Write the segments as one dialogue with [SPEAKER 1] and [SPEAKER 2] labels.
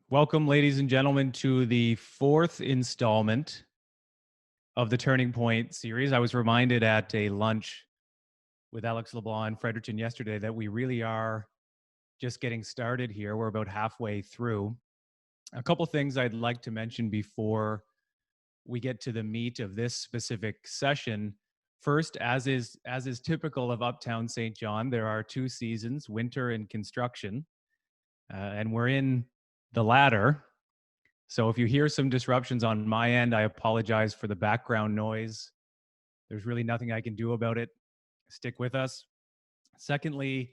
[SPEAKER 1] Welcome, ladies and gentlemen, to the fourth installment of the Turning Point series. I was reminded at a lunch with Alex LeBlanc and Fredericton yesterday that we really are just getting started here. We're about halfway through. A couple things I'd like to mention before we get to the meat of this specific session. First, as is typical of Uptown St. John, there are two seasons, winter and construction, and we're in the latter. So if you hear some disruptions on my end, I apologize for the background noise. There's really nothing I can do about it. Stick with us. Secondly,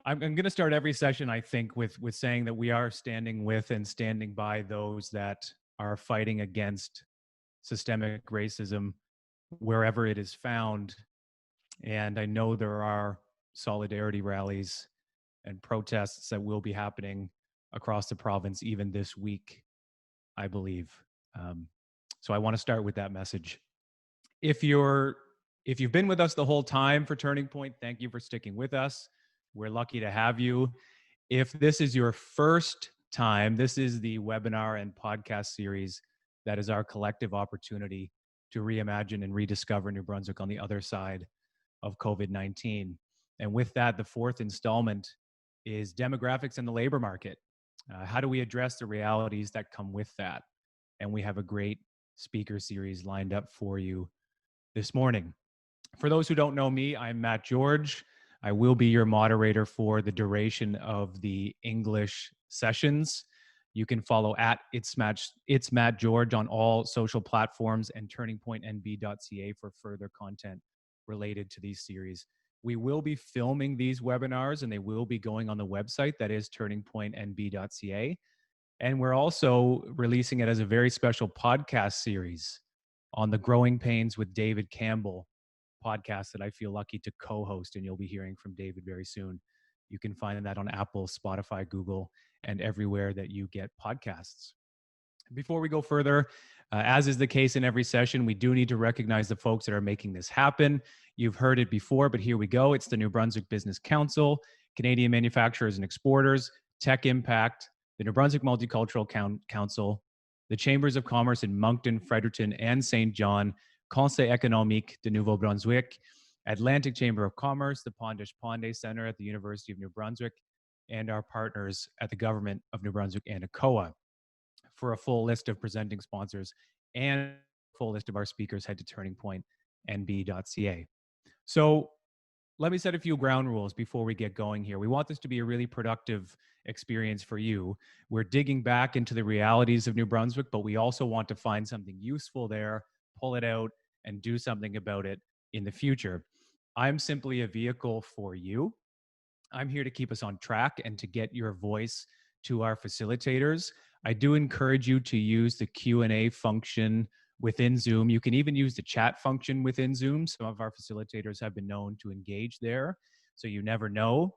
[SPEAKER 1] I'm going to start every session, I think, with saying that we are standing with and standing by those that are fighting against systemic racism wherever it is found. And I know there are solidarity rallies and protests that will be happening across the province even this week, I believe. So I want to start with that message. If you've been with us the whole time for Turning Point, thank you for sticking with us. We're lucky to have you. If this is your first time, this is the webinar and podcast series that is our collective opportunity to reimagine and rediscover New Brunswick on the other side of COVID-19. And with that, the fourth installment is demographics in the labor market. How do we address the realities that come with that? And we have a great speaker series lined up for you this morning. For those who don't know me, I'm Matt George. I will be your moderator for the duration of the English sessions. You can follow at It's Matt George on all social platforms and turningpointnb.ca for further content related to these series. We will be filming these webinars and they will be going on the website that is turningpointnb.ca. And we're also releasing it as a very special podcast series on the Growing Pains with David Campbell podcast that I feel lucky to co-host, and you'll be hearing from David very soon. You can find that on Apple, Spotify, Google, and everywhere that you get podcasts. Before we go further, as is the case in every session, we do need to recognize the folks that are making this happen. You've heard it before, but here we go. It's the New Brunswick Business Council, Canadian Manufacturers and Exporters, Tech Impact, the New Brunswick Multicultural Council, the Chambers of Commerce in Moncton, Fredericton, and St. John, Conseil économique de Nouveau-Brunswick, Atlantic Chamber of Commerce, the Pondish Pondé Center at the University of New Brunswick, and our partners at the Government of New Brunswick and ACOA. For a full list of presenting sponsors and a full list of our speakers, head to turningpointnb.ca. So let me set a few ground rules before we get going here. We want this to be a really productive experience for you. We're digging back into the realities of New Brunswick, but we also want to find something useful there, pull it out, and do something about it in the future. I'm simply a vehicle for you. I'm here to keep us on track and to get your voice to our facilitators. I do encourage you to use the Q&A function within Zoom. You can even use the chat function within Zoom. Some of our facilitators have been known to engage there, so you never know.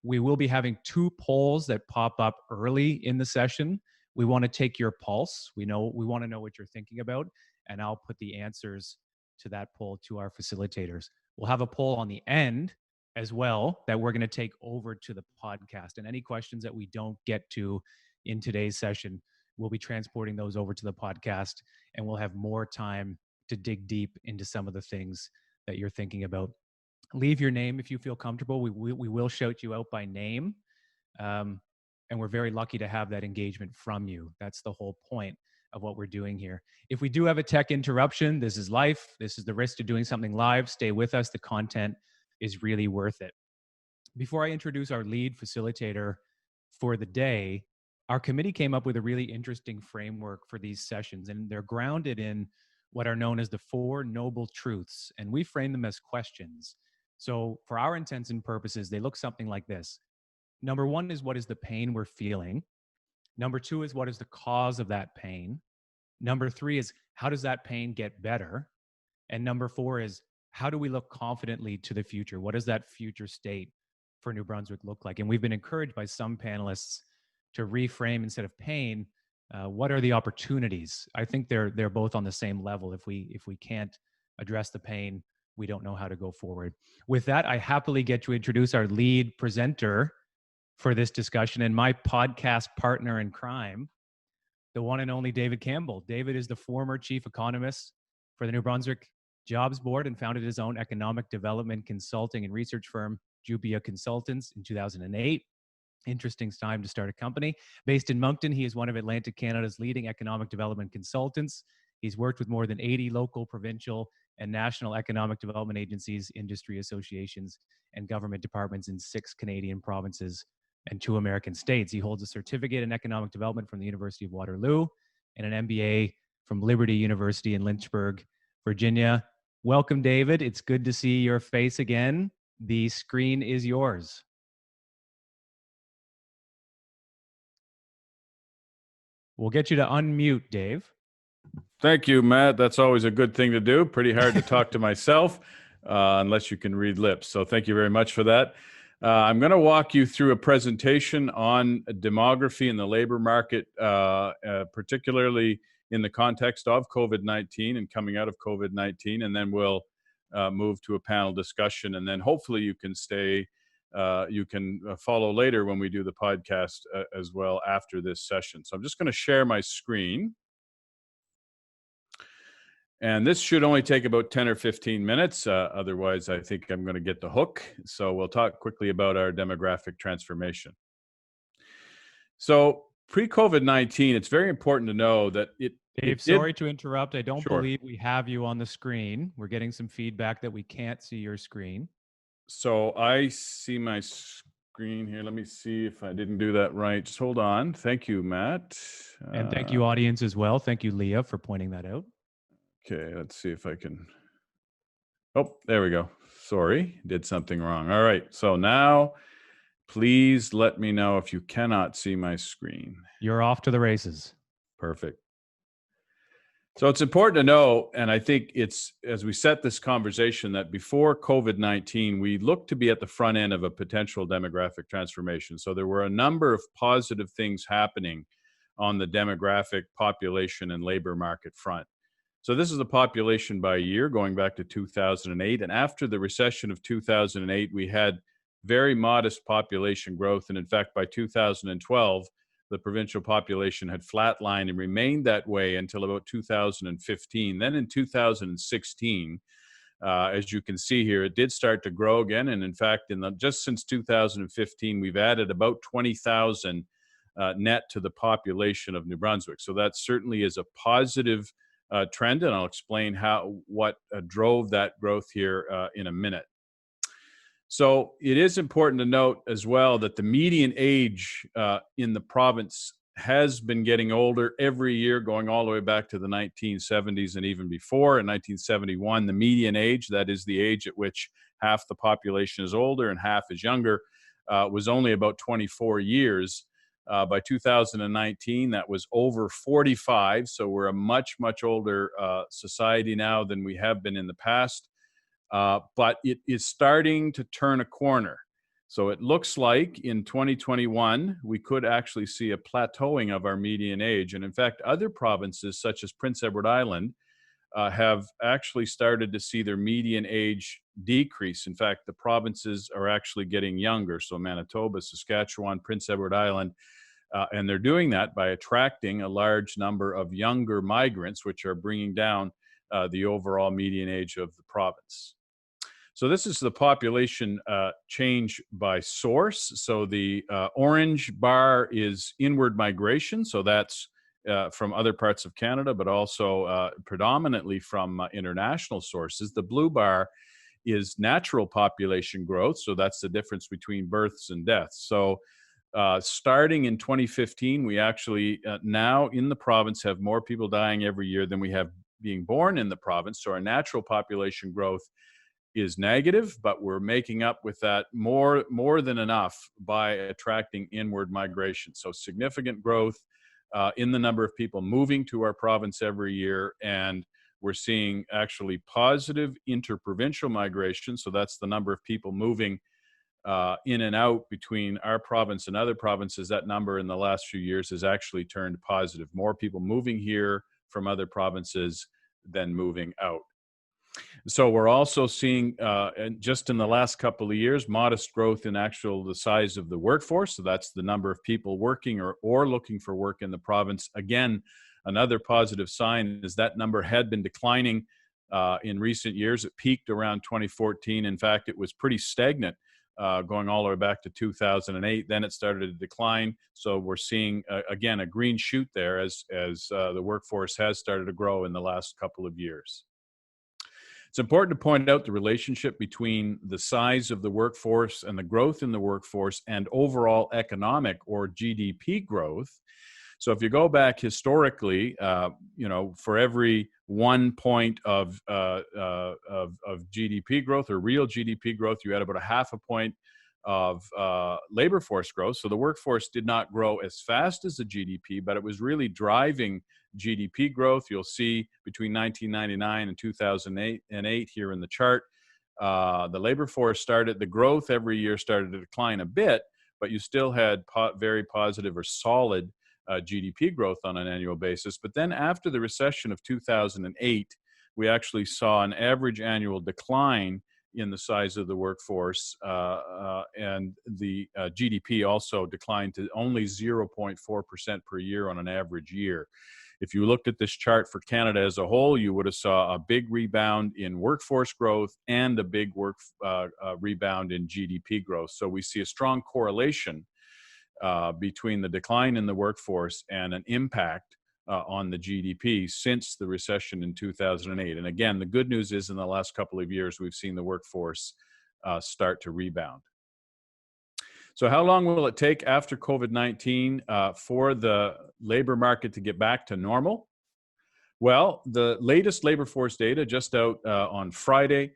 [SPEAKER 1] We will be having two polls that pop up early in the session. We want to take your pulse. We want to know what you're thinking about, and I'll put the answers to that poll to our facilitators. We'll have a poll on the end as well that we're going to take over to the podcast. And any questions that we don't get to in today's session, we'll be transporting those over to the podcast, and we'll have more time to dig deep into some of the things that you're thinking about. Leave your name if you feel comfortable. We will shout you out by name. And we're very lucky to have that engagement from you. That's the whole point of what we're doing here. If we do have a tech interruption, this is life. This is the risk of doing something live. Stay with us. The content is really worth it. Before I introduce our lead facilitator for the day, our committee came up with a really interesting framework for these sessions, and they're grounded in what are known as the Four Noble Truths, and we frame them as questions. So for our intents and purposes, they look something like this. Number one is, what is the pain we're feeling? Number two is, what is the cause of that pain? Number three is, how does that pain get better? And number four is, how do we look confidently to the future? What does that future state for New Brunswick look like? And we've been encouraged by some panelists to reframe, instead of pain, what are the opportunities? I think they're both on the same level. If we can't address the pain, we don't know how to go forward. With that, I happily get to introduce our lead presenter for this discussion, and my podcast partner in crime, the one and only David Campbell. David is the former chief economist for the New Brunswick Jobs Board and founded his own economic development consulting and research firm, Jubia Consultants, in 2008. Interesting time to start a company. Based in Moncton, he is one of Atlantic Canada's leading economic development consultants. He's worked with more than 80 local, provincial, and national economic development agencies, industry associations, and government departments in 6 Canadian provinces and 2 American states. He holds a certificate in economic development from the University of Waterloo and an MBA from Liberty University in Lynchburg, Virginia. Welcome, David. It's good to see your face again. The screen is yours. We'll get you to unmute, Dave.
[SPEAKER 2] Thank you, Matt. That's always a good thing to do. Pretty hard to talk to myself unless you can read lips. So thank you very much for that. I'm going to walk you through a presentation on demography in the labor market, particularly in the context of COVID-19 and coming out of COVID-19, and then we'll move to a panel discussion, and then hopefully you can follow later when we do the podcast as well after this session. So I'm just going to share my screen. And this should only take about 10 or 15 minutes. Otherwise, I think I'm going to get the hook. So we'll talk quickly about our demographic transformation. So pre-COVID-19, it's very important to know that
[SPEAKER 1] Dave, sorry to interrupt. I don't
[SPEAKER 2] Sure.
[SPEAKER 1] believe we have you on the screen. We're getting some feedback that we can't see your screen.
[SPEAKER 2] So I see my screen here. Let me see if I didn't do that right. Just hold on. Thank you, Matt.
[SPEAKER 1] And thank you, audience, as well. Thank you, Leah, for pointing that out.
[SPEAKER 2] Okay, let's see if I can. Oh, there we go. Sorry, did something wrong. All right, so now please let me know if you cannot see my screen.
[SPEAKER 1] You're off to the races.
[SPEAKER 2] Perfect. So it's important to know, and I think it's, as we set this conversation, that before COVID-19, we looked to be at the front end of a potential demographic transformation. So there were a number of positive things happening on the demographic, population, and labor market front. So this is the population by year going back to 2008. And after the recession of 2008, we had very modest population growth. And in fact, by 2012, the provincial population had flatlined and remained that way until about 2015. Then in 2016, as you can see here, it did start to grow again. And in fact, just since 2015, we've added about 20,000 net to the population of New Brunswick. So that certainly is a positive trend, and I'll explain what drove that growth here in a minute. So it is important to note as well that the median age in the province has been getting older every year, going all the way back to the 1970s and even before. In 1971, the median age, that is the age at which half the population is older and half is younger, was only about 24 years. By 2019, that was over 45. So we're a much, much older society now than we have been in the past. But it is starting to turn a corner. So it looks like in 2021, we could actually see a plateauing of our median age. And in fact, other provinces such as Prince Edward Island have actually started to see their median age decrease. In fact, the provinces are actually getting younger. So Manitoba, Saskatchewan, Prince Edward Island, and they're doing that by attracting a large number of younger migrants, which are bringing down the overall median age of the province. So this is the population change by source. So the orange bar is inward migration. So that's from other parts of Canada, but also predominantly from international sources. The blue bar is natural population growth. So that's the difference between births and deaths. So starting in 2015, we actually now in the province have more people dying every year than we have being born in the province. So our natural population growth is negative, but we're making up with that more than enough by attracting inward migration. So significant growth in the number of people moving to our province every year, and we're seeing actually positive interprovincial migration. So that's the number of people moving in and out between our province and other provinces. That number in the last few years has actually turned positive. More people moving here from other provinces than moving out. So we're also seeing, and just in the last couple of years, modest growth in the size of the workforce. So that's the number of people working or looking for work in the province. Again, another positive sign is that number had been declining in recent years. It peaked around 2014. In fact, it was pretty stagnant going all the way back to 2008. Then it started to decline. So we're seeing, again, a green shoot there as the workforce has started to grow in the last couple of years. It's important to point out the relationship between the size of the workforce and the growth in the workforce and overall economic or GDP growth. So if you go back historically, for every 1 point of GDP growth or real GDP growth, you had about a half a point of labor force growth. So the workforce did not grow as fast as the GDP, but it was really driving GDP growth. You'll see between 1999 and 2008 here in the chart, the labor force the growth every year started to decline a bit, but you still had very positive or solid GDP growth on an annual basis. But then after the recession of 2008, we actually saw an average annual decline in the size of the workforce, and the GDP also declined to only 0.4% per year on an average year. If you looked at this chart for Canada as a whole, you would have saw a big rebound in workforce growth and a big rebound in GDP growth. So we see a strong correlation between the decline in the workforce and an impact on the GDP since the recession in 2008. And again, the good news is in the last couple of years, we've seen the workforce start to rebound. So how long will it take after COVID-19 for the labor market to get back to normal? Well, the latest labor force data just out on Friday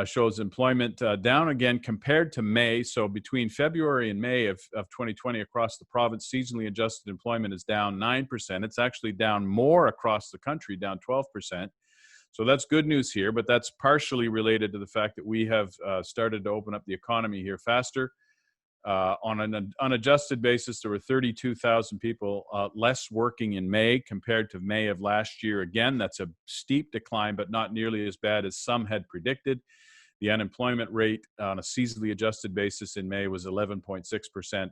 [SPEAKER 2] shows employment down again compared to May. So between February and May of 2020 across the province, seasonally adjusted employment is down 9%. It's actually down more across the country, down 12%. So that's good news here, but that's partially related to the fact that we have started to open up the economy here faster. On an unadjusted basis, there were 32,000 people less working in May compared to May of last year. Again, that's a steep decline, but not nearly as bad as some had predicted. The unemployment rate on a seasonally adjusted basis in May was 11.6%,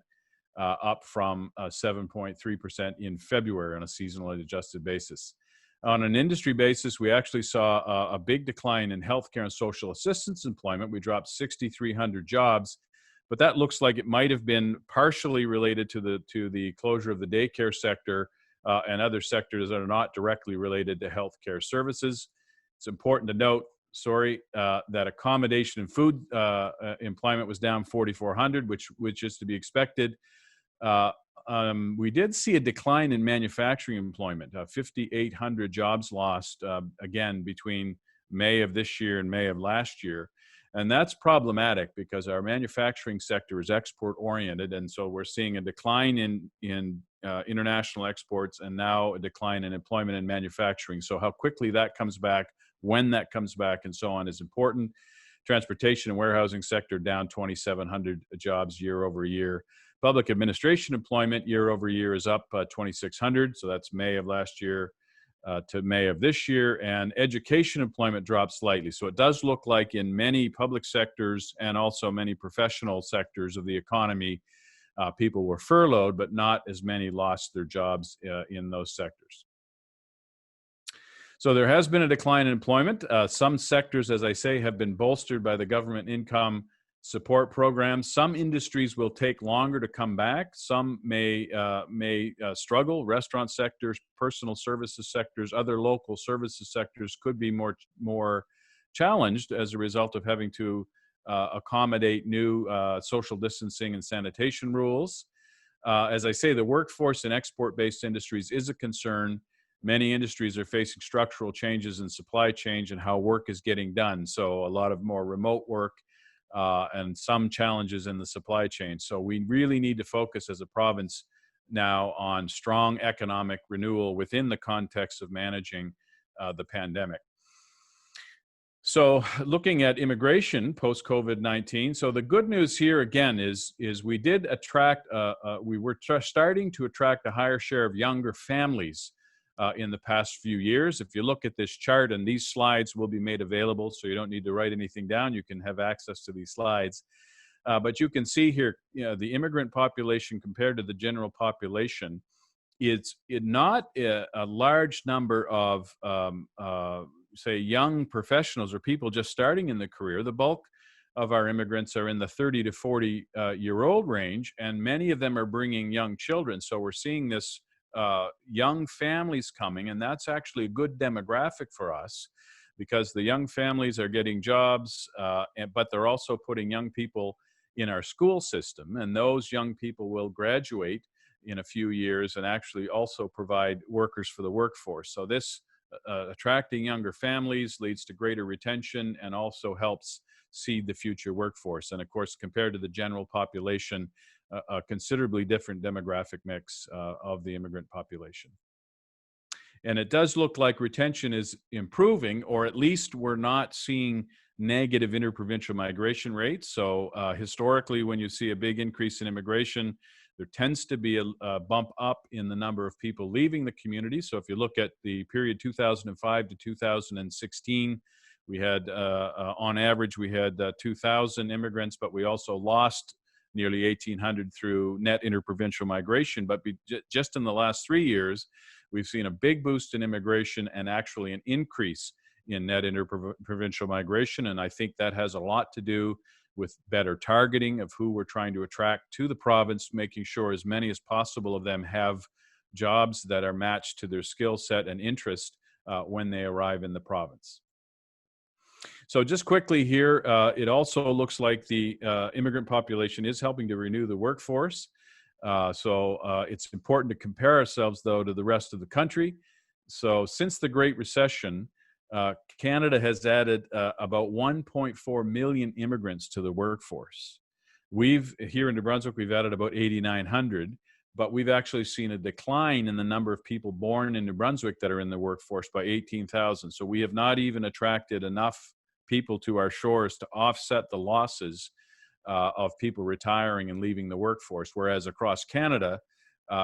[SPEAKER 2] up from 7.3% in February on a seasonally adjusted basis. On an industry basis, we actually saw a big decline in healthcare and social assistance employment. We dropped 6,300 jobs. But that looks like it might have been partially related to the closure of the daycare sector and other sectors that are not directly related to healthcare services. It's important to note, that accommodation and food employment was down 4,400, which is to be expected. We did see a decline in manufacturing employment, 5,800 jobs lost, again, between May of this year and May of last year. And that's problematic because our manufacturing sector is export oriented. And so we're seeing a decline in international exports and now a decline in employment in manufacturing. So how quickly that comes back, when that comes back, and so on is important. Transportation and warehousing sector down 2,700 jobs year over year. Public administration employment year over year is up 2,600. So that's May of last year to May of this year, and education employment dropped slightly. So it does look like in many public sectors and also many professional sectors of the economy, people were furloughed, but not as many lost their jobs in those sectors. So there has been a decline in employment. Some sectors, as I say, have been bolstered by the government income support programs. Some industries will take longer to come back. Some may struggle. Restaurant sectors, personal services sectors, other local services sectors could be more challenged as a result of having to accommodate new social distancing and sanitation rules. As I say, the workforce in export-based industries is a concern. Many industries are facing structural changes in supply chain and how work is getting done. So a lot of more remote work, and some challenges in the supply chain. So we really need to focus as a province now on strong economic renewal within the context of managing the pandemic. So looking at immigration post-COVID-19, so the good news here again is we did attract, we were starting to attract a higher share of younger families in the past few years. If you look at this chart, and these slides will be made available, so you don't need to write anything down. You can have access to these slides. But you can see here, the immigrant population compared to the general population, it's not a large number of, say, young professionals or people just starting in the career. The bulk of our immigrants are in the 30 to 40 year old range, and many of them are bringing young children. So we're seeing this young families coming, and that's actually a good demographic for us because the young families are getting jobs, but they're also putting young people in our school system, and those young people will graduate in a few years and actually also provide workers for the workforce. So this attracting younger families leads to greater retention and also helps seed the future workforce. And of course, compared to the general population, a considerably different demographic mix of the immigrant population. And it does look like retention is improving, or at least we're not seeing negative interprovincial migration rates. So historically, when you see a big increase in immigration, there tends to be a bump up in the number of people leaving the community. So if you look at the period 2005 to 2016, we had, on average, we had 2,000 immigrants, but we also lost nearly 1,800 through net interprovincial migration. But just in the last 3 years, we've seen a big boost in immigration and actually an increase in net interprovincial migration. And I think that has a lot to do with better targeting of who we're trying to attract to the province, making sure as many as possible of them have jobs that are matched to their skill set and interest when they arrive in the province. So just quickly here, it also looks like the immigrant population is helping to renew the workforce. So it's important to compare ourselves, though, to the rest of the country. So since the Great Recession, Canada has added about 1.4 million immigrants to the workforce. Here in New Brunswick, we've added about 8,900, but we've actually seen a decline in the number of people born in New Brunswick that are in the workforce by 18,000. So we have not even attracted enough people to our shores to offset the losses of people retiring and leaving the workforce. Whereas across Canada,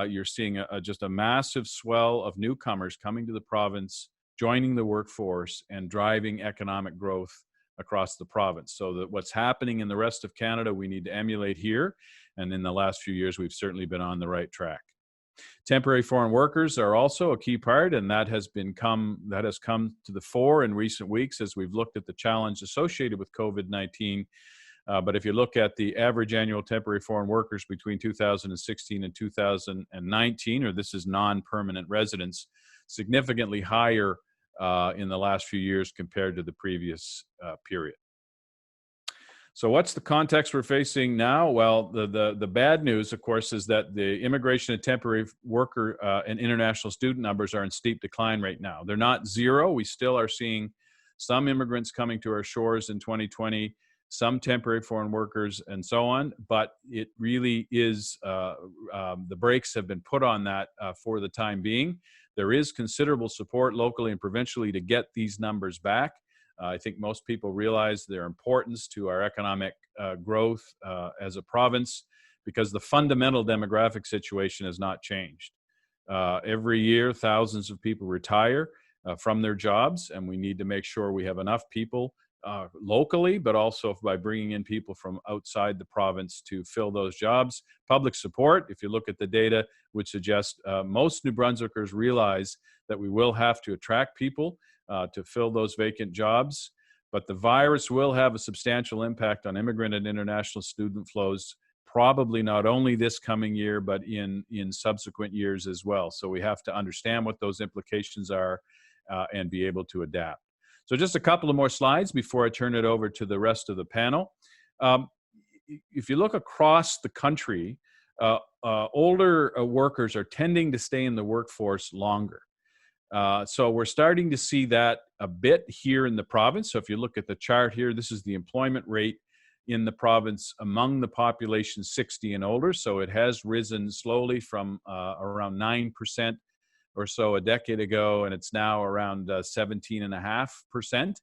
[SPEAKER 2] you're seeing just a massive swell of newcomers coming to the province, joining the workforce, and driving economic growth across the province. So that what's happening in the rest of Canada, we need to emulate here. And in the last few years, we've certainly been on the right track. Temporary foreign workers are also a key part, and that has come to the fore in recent weeks as we've looked at the challenge associated with COVID-19. But if you look at the average annual temporary foreign workers between 2016 and 2019, or this is non-permanent residents, significantly higher in the last few years compared to the previous period. So what's the context we're facing now? Well, the bad news, of course, is that the immigration and temporary worker and international student numbers are in steep decline right now. They're not zero. We still are seeing some immigrants coming to our shores in 2020, some temporary foreign workers, and so on. But it really is, the brakes have been put on that for the time being. There is considerable support locally and provincially to get these numbers back. I think most people realize their importance to our economic growth as a province because the fundamental demographic situation has not changed. Every year, thousands of people retire from their jobs, and we need to make sure we have enough people locally, but also by bringing in people from outside the province to fill those jobs. Public support, if you look at the data, would suggest most New Brunswickers realize that we will have to attract people to fill those vacant jobs. But the virus will have a substantial impact on immigrant and international student flows, probably not only this coming year, but in subsequent years as well. So we have to understand what those implications are and be able to adapt. So just a couple of more slides before I turn it over to the rest of the panel. If you look across the country, older workers are tending to stay in the workforce longer. So we're starting to see that a bit here in the province. So if you look at the chart here, this is the employment rate in the province among the population 60 and older. So it has risen slowly from around 9% or so a decade ago, and it's now around 17.5%.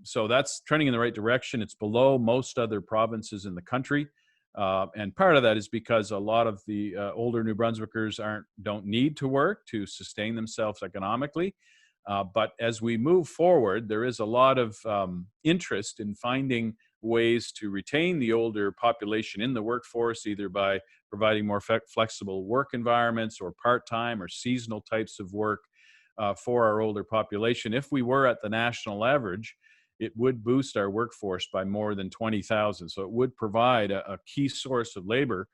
[SPEAKER 2] So that's trending in the right direction. It's below most other provinces in the country. And part of that is because a lot of the older New Brunswickers don't need to work to sustain themselves economically. But as we move forward, there is a lot of interest in finding ways to retain the older population in the workforce, either by providing more flexible work environments or part-time or seasonal types of work for our older population. If we were at the national average, it would boost our workforce by more than 20,000. So it would provide a key source of labor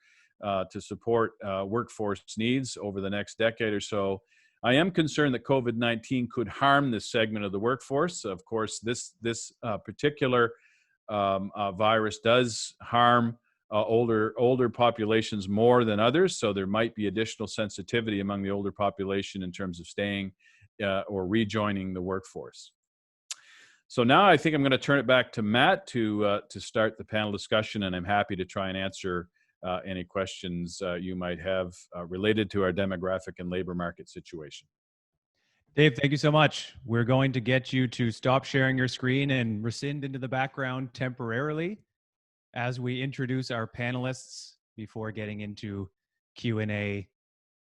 [SPEAKER 2] to support workforce needs over the next decade or so. I am concerned that COVID-19 could harm this segment of the workforce. Of course, this particular virus does harm older populations more than others, so there might be additional sensitivity among the older population in terms of staying or rejoining the workforce. So now I think I'm going to turn it back to Matt to start the panel discussion, and I'm happy to try and answer any questions you might have related to our demographic and labor market situation.
[SPEAKER 1] Dave, thank you so much. We're going to get you to stop sharing your screen and rescind into the background temporarily as we introduce our panelists before getting into Q&A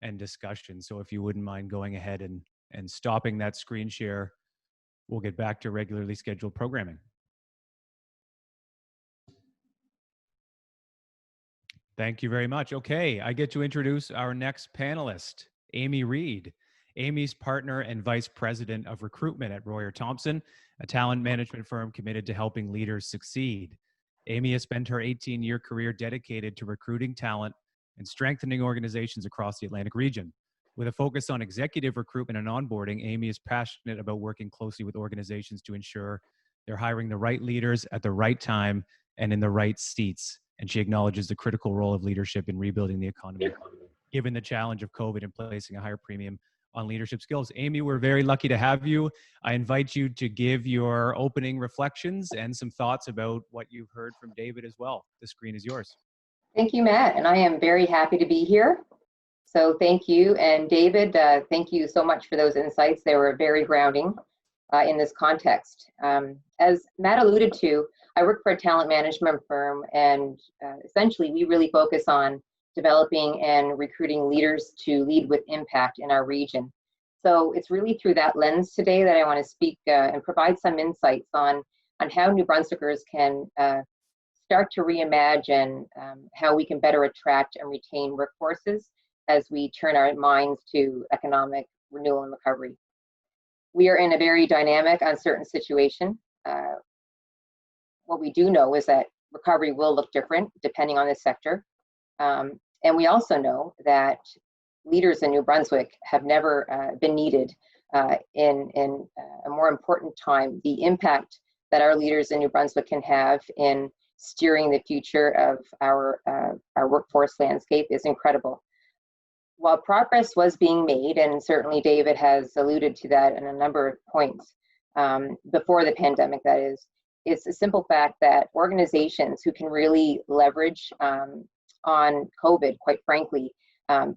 [SPEAKER 1] and discussion. So if you wouldn't mind going ahead and stopping that screen share, we'll get back to regularly scheduled programming. Thank you very much. Okay, I get to introduce our next panelist, Amy Reed. Amy's partner and vice president of recruitment at Royer Thompson, a talent management firm committed to helping leaders succeed. Amy has spent her 18-year career dedicated to recruiting talent and strengthening organizations across the Atlantic region. With a focus on executive recruitment and onboarding, Amy is passionate about working closely with organizations to ensure they're hiring the right leaders at the right time and in the right seats. And she acknowledges the critical role of leadership in rebuilding the economy, given the challenge of COVID and placing a higher premium on leadership skills. Amy, we're very lucky to have you. I invite you to give your opening reflections and some thoughts about what you've heard from David as well. The screen is yours.
[SPEAKER 3] Thank you, Matt, and I am very happy to be here. So thank you, and David, thank you so much for those insights. They were very grounding in this context. As Matt alluded to, I work for a talent management firm, and essentially we really focus on developing and recruiting leaders to lead with impact in our region. So it's really through that lens today that I want to speak and provide some insights on how New Brunswickers can start to reimagine how we can better attract and retain workforces as we turn our minds to economic renewal and recovery. We are in a very dynamic, uncertain situation. What we do know is that recovery will look different depending on the sector. And we also know that leaders in New Brunswick have never been needed in a more important time. The impact that our leaders in New Brunswick can have in steering the future of our workforce landscape is incredible. While progress was being made, and certainly David has alluded to that in a number of points before the pandemic, that is, it's a simple fact that organizations who can really leverage on COVID, quite frankly,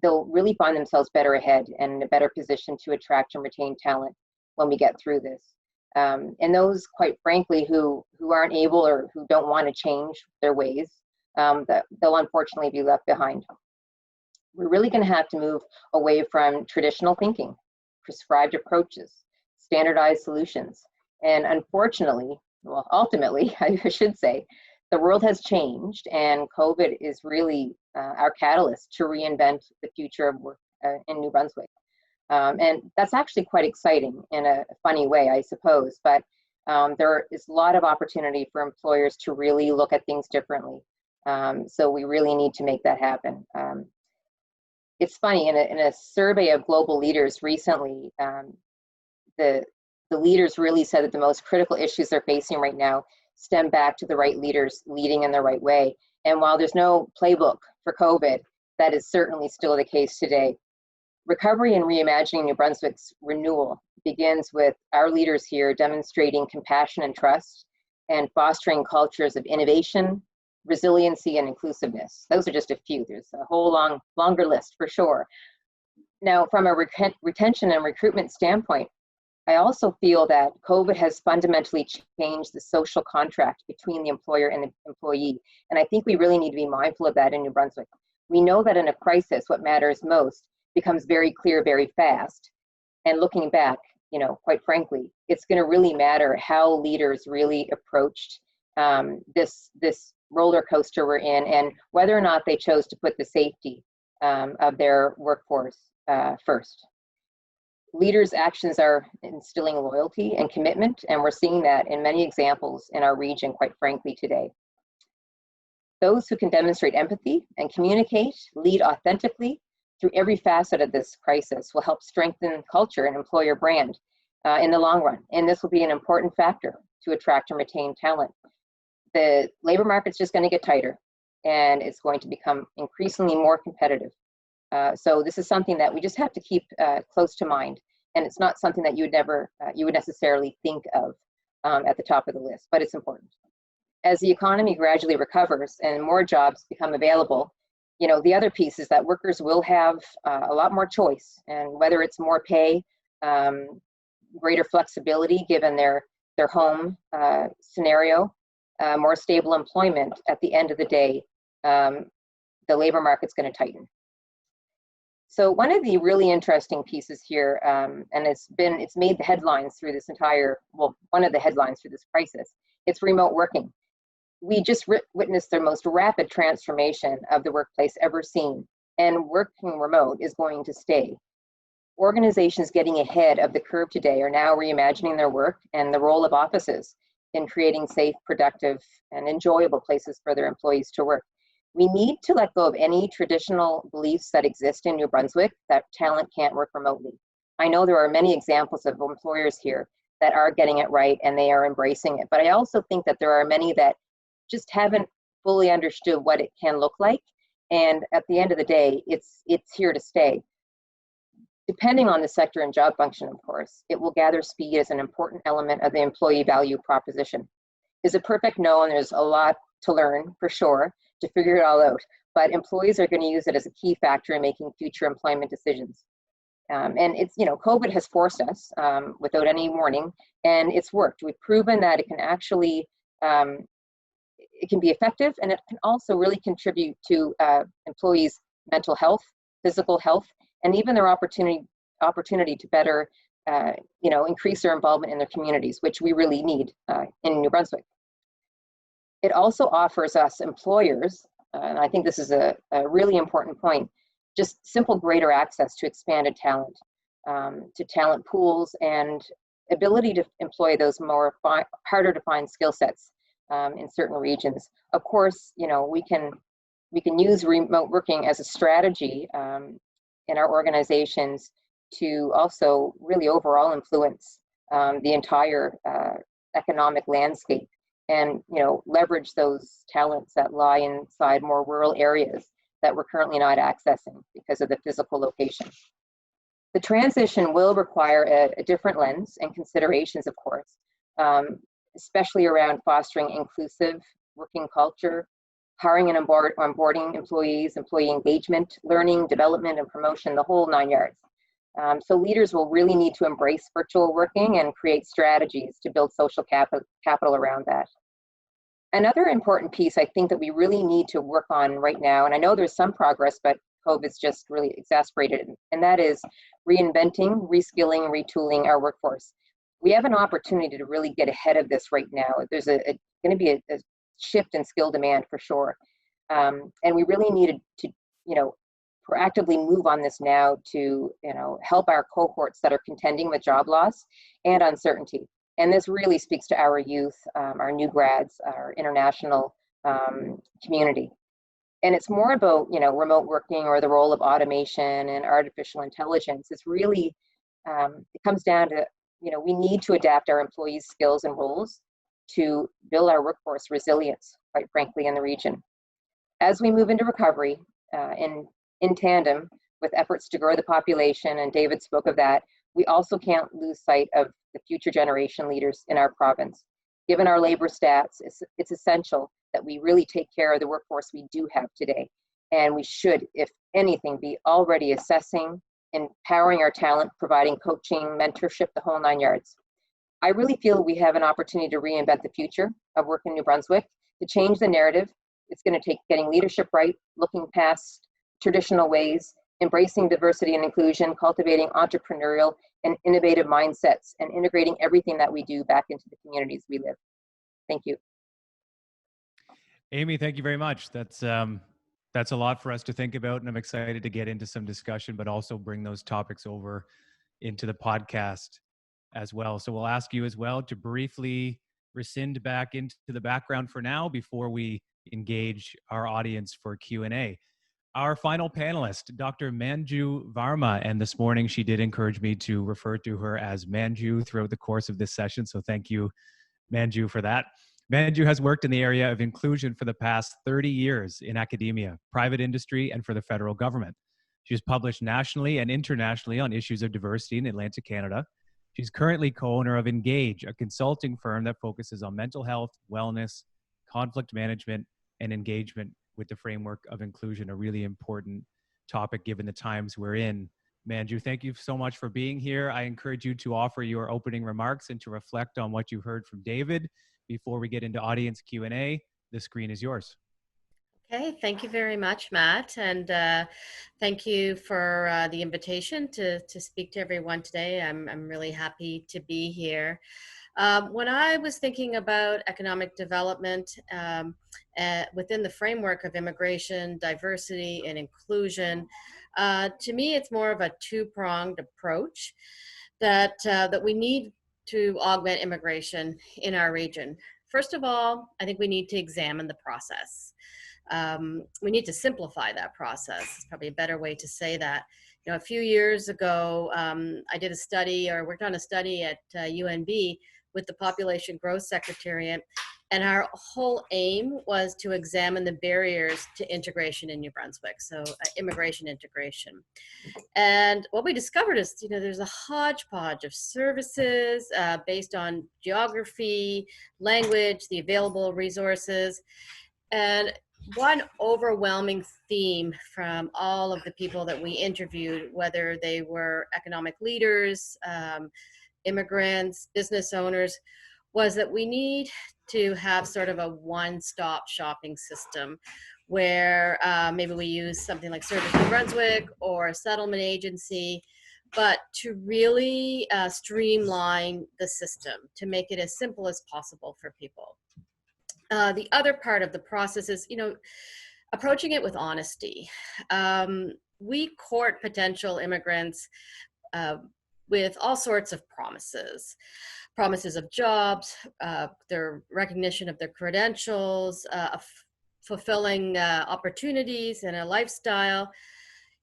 [SPEAKER 3] they'll really find themselves better ahead and in a better position to attract and retain talent when we get through this. And those, quite frankly, who aren't able or who don't want to change their ways, that they'll unfortunately be left behind. We're really going to have to move away from traditional thinking, prescribed approaches, standardized solutions. And unfortunately, well, ultimately, I should say, the world has changed, and COVID is really our catalyst to reinvent the future of work in New Brunswick. And that's actually quite exciting in a funny way, I suppose, but there is a lot of opportunity for employers to really look at things differently. So we really need to make that happen. It's funny, in a survey of global leaders recently, the leaders really said that the most critical issues they're facing right now stem back to the right leaders leading in the right way. And while there's no playbook for COVID, that is certainly still the case today. Recovery and reimagining New Brunswick's renewal begins with our leaders here demonstrating compassion and trust and fostering cultures of innovation, resiliency, and inclusiveness. Those are just a few. There's a whole longer list for sure. Now, from a retention and recruitment standpoint, I also feel that COVID has fundamentally changed the social contract between the employer and the employee. And I think we really need to be mindful of that in New Brunswick. We know that in a crisis, what matters most becomes very clear very fast. And looking back, quite frankly, it's going to really matter how leaders really approached this roller coaster we're in, and whether or not they chose to put the safety of their workforce first. Leaders' actions are instilling loyalty and commitment, and we're seeing that in many examples in our region, quite frankly, today. Those who can demonstrate empathy and communicate, lead authentically through every facet of this crisis will help strengthen culture and employer brand in the long run. And this will be an important factor to attract and retain talent. The labor market's just going to get tighter, and it's going to become increasingly more competitive. So this is something that we just have to keep close to mind, and it's not something that you would necessarily think of at the top of the list, but it's important. As the economy gradually recovers and more jobs become available, the other piece is that workers will have a lot more choice, and whether it's more pay, greater flexibility given their home scenario, more stable employment, at the end of the day, the labor market's going to tighten. So one of the really interesting pieces here, and it's made the headlines through this one of the headlines through this crisis, it's remote working. We just witnessed the most rapid transformation of the workplace ever seen, and working remote is going to stay. Organizations getting ahead of the curve today are now reimagining their work and the role of offices in creating safe, productive, and enjoyable places for their employees to work. We need to let go of any traditional beliefs that exist in New Brunswick that talent can't work remotely. I know there are many examples of employers here that are getting it right and they are embracing it, but I also think that there are many that just haven't fully understood what it can look like. And at the end of the day, it's here to stay. Depending on the sector and job function, of course, it will gather speed as an important element of the employee value proposition. Is it perfect? No, and there's a lot to learn for sure to figure it all out, but employees are going to use it as a key factor in making future employment decisions. And it's, COVID has forced us without any warning, and it's worked. We've proven that it can actually, it can be effective, and it can also really contribute to employees' mental health, physical health, and even their opportunity to better, increase their involvement in their communities, which we really need in New Brunswick. It also offers us employers, and I think this is a really important point, just simple greater access to expanded talent, to talent pools, and ability to employ those more harder to find skill sets in certain regions. Of course, we can use remote working as a strategy in our organizations to also really overall influence the entire economic landscape, and leverage those talents that lie inside more rural areas that we're currently not accessing because of the physical location. The transition will require a different lens and considerations, of course, especially around fostering inclusive working culture, hiring and onboarding employees, employee engagement, learning, development, and promotion, the whole 9 yards. So leaders will really need to embrace virtual working and create strategies to build social capital around that. Another important piece I think that we really need to work on right now, and I know there's some progress, but COVID's just really exacerbated it, and that is reinventing, reskilling, retooling our workforce. We have an opportunity to really get ahead of this right now. There's going to be a shift in skill demand for sure, and we really needed to, proactively move on this now to, help our cohorts that are contending with job loss and uncertainty. And this really speaks to our youth, our new grads, our international community. And it's more about, remote working or the role of automation and artificial intelligence. It's really, it comes down to, we need to adapt our employees' skills and roles to build our workforce resilience, quite frankly, in the region. As we move into recovery, in tandem with efforts to grow the population, and David spoke of that, we also can't lose sight of the future generation leaders in our province. Given our labor stats, it's essential that we really take care of the workforce we do have today. And we should, if anything, be already assessing, empowering our talent, providing coaching, mentorship, the whole 9 yards. I really feel we have an opportunity to reinvent the future of work in New Brunswick, to change the narrative. It's going to take getting leadership right, looking past traditional ways, embracing diversity and inclusion, cultivating entrepreneurial and innovative mindsets, and integrating everything that we do back into the communities we live. Thank you.
[SPEAKER 1] Amy, thank you very much. That's a lot for us to think about, and I'm excited to get into some discussion, but also bring those topics over into the podcast as well. So we'll ask you as well to briefly rescind back into the background for now before we engage our audience for Q&A. Our final panelist, Dr. Manju Varma, and this morning she did encourage me to refer to her as Manju throughout the course of this session. So thank you, Manju, for that. Manju has worked in the area of inclusion for the past 30 years in academia, private industry, and for the federal government. She has published nationally and internationally on issues of diversity in Atlantic Canada. She's currently co-owner of Engage, a consulting firm that focuses on mental health, wellness, conflict management, and engagement with the framework of inclusion, a really important topic given the times we're in. Manju, thank you so much for being here. I encourage you to offer your opening remarks and to reflect on what you heard from David before we get into audience Q&A. The screen is yours.
[SPEAKER 4] Okay, thank you very much, Matt, and thank you for the invitation to speak to everyone today. I'm really happy to be here. When I was thinking about economic development within the framework of immigration, diversity, and inclusion, to me, it's more of a two-pronged approach that we need to augment immigration in our region. First of all, I think we need to examine the process. We need to simplify that process. It's probably a better way to say that. You know, a few years ago, I did a study or worked on a study at UNB with the Population Growth Secretariat, and our whole aim was to examine the barriers to integration in New Brunswick, so immigration integration. And what we discovered is, you know, there's a hodgepodge of services based on geography, language, the available resources, and one overwhelming theme from all of the people that we interviewed, whether they were economic leaders, immigrants, business owners, was that we need to have sort of a one-stop shopping system where maybe we use something like Service New Brunswick or a settlement agency, but to really streamline the system, to make it as simple as possible for people. The other part of the process is, you know, approaching it with honesty. We court potential immigrants with all sorts of promises of jobs, their recognition of their credentials, fulfilling opportunities and a lifestyle.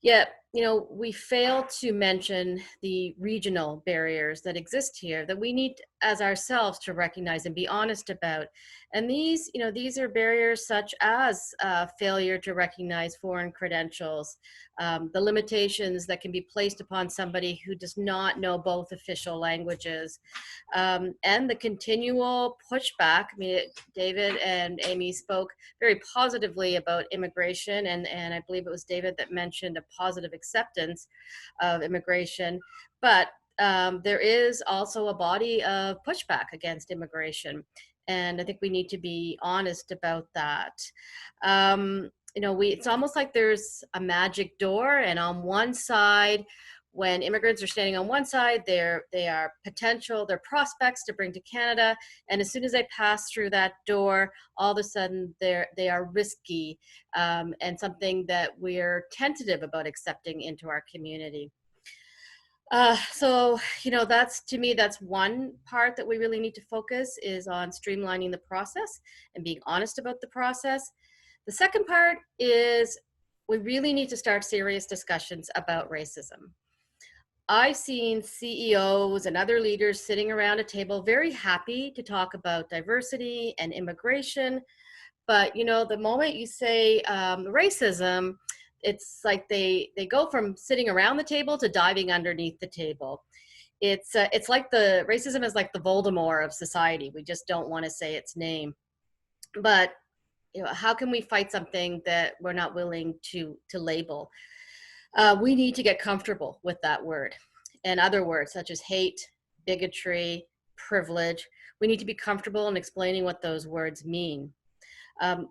[SPEAKER 4] Yet, you know, we fail to mention the regional barriers that exist here that we need as ourselves to recognize and be honest about. And these, you know, these are barriers such as failure to recognize foreign credentials, the limitations that can be placed upon somebody who does not know both official languages, and the continual pushback. I mean, David and Amy spoke very positively about immigration, and I believe it was David that mentioned a positive acceptance of immigration, but there is also a body of pushback against immigration, and I think we need to be honest about that. You know, it's almost like there's a magic door, and on one side, when immigrants are standing on one side, they are potential, they're prospects to bring to Canada, and as soon as they pass through that door, all of a sudden they are risky and something that we're tentative about accepting into our community. So, you know, to me, that's one part that we really need to focus is on streamlining the process and being honest about the process. The second part is we really need to start serious discussions about racism. I've seen CEOs and other leaders sitting around a table very happy to talk about diversity and immigration. But, you know, the moment you say racism, it's like they go from sitting around the table to diving underneath the table. It's like the racism is like the Voldemort of society. We just don't want to say its name. But, you know, how can we fight something that we're not willing to label? We need to get comfortable with that word and other words such as hate, bigotry, privilege. We need to be comfortable in explaining what those words mean.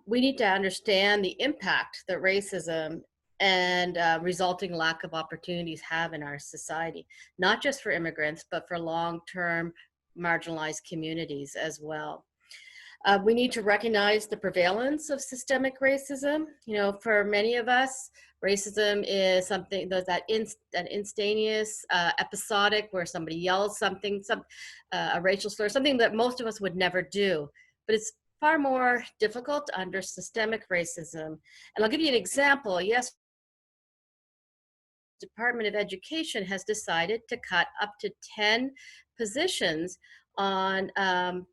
[SPEAKER 4] We need to understand the impact that racism and resulting lack of opportunities have in our society, not just for immigrants, but for long-term marginalized communities as well. We need to recognize the prevalence of systemic racism. You know, for many of us, racism is something that instantaneous, episodic, where somebody yells something, a racial slur, something that most of us would never do. But it's far more difficult under systemic racism. And I'll give you an example. Yes, the Department of Education has decided to cut up to 10 positions on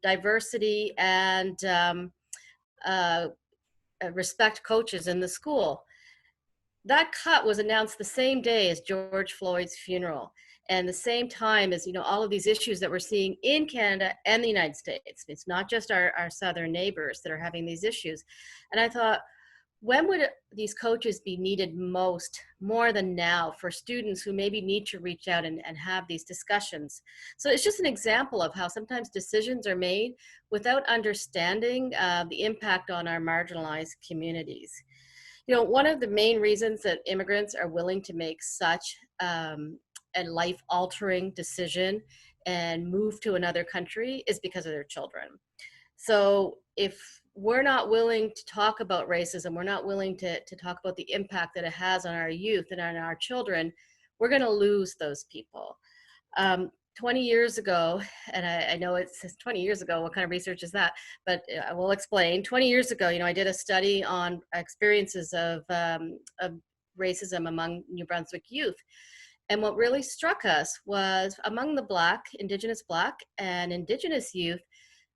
[SPEAKER 4] diversity and respect coaches in the school. That cut was announced the same day as George Floyd's funeral, and the same time as, you know, all of these issues that we're seeing in Canada and the United States. It's not just our southern neighbors that are having these issues. And I thought, when would these coaches be needed most, more than now, for students who maybe need to reach out and have these discussions? So it's just an example of how sometimes decisions are made without understanding the impact on our marginalized communities. You know, one of the main reasons that immigrants are willing to make such a life-altering decision and move to another country is because of their children. So if we're not willing to talk about racism, we're not willing to talk about the impact that it has on our youth and on our children, we're going to lose those people. 20 years ago, and I know it's 20 years ago, what kind of research is that? But I will explain. 20 years ago, you know, I did a study on experiences of racism among New Brunswick youth. And what really struck us was among the Black, Indigenous youth,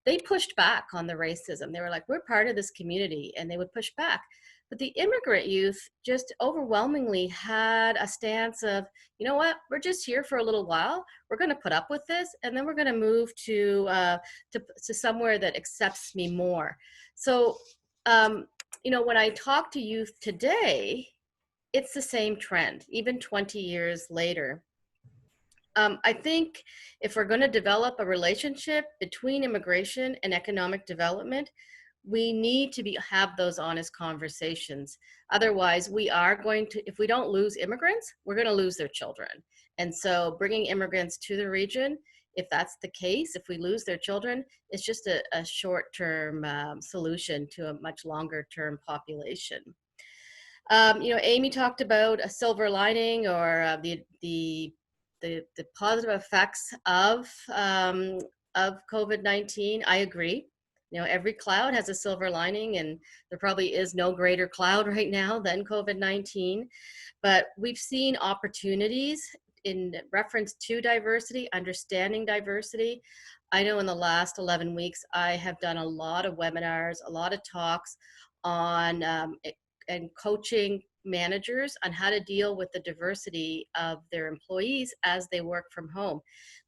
[SPEAKER 4] they pushed back on the racism. They were like, we're part of this community, and they would push back. But the immigrant youth just overwhelmingly had a stance of, you know what, we're just here for a little while. We're going to put up with this, and then we're going to move to somewhere that accepts me more. So, you know, when I talk to youth today, it's the same trend, even 20 years later. I think if we're going to develop a relationship between immigration and economic development, we need to have those honest conversations. Otherwise, we are going to, if we don't lose immigrants, we're going to lose their children. And so bringing immigrants to the region, if that's the case, if we lose their children, it's just a short-term solution to a much longer-term population. You know, Amy talked about a silver lining, or the positive effects of COVID-19. I agree. You know, every cloud has a silver lining, and there probably is no greater cloud right now than COVID-19. But we've seen opportunities in reference to diversity, understanding diversity. I know in the last 11 weeks, I have done a lot of webinars, a lot of talks on and coaching managers on how to deal with the diversity of their employees as they work from home.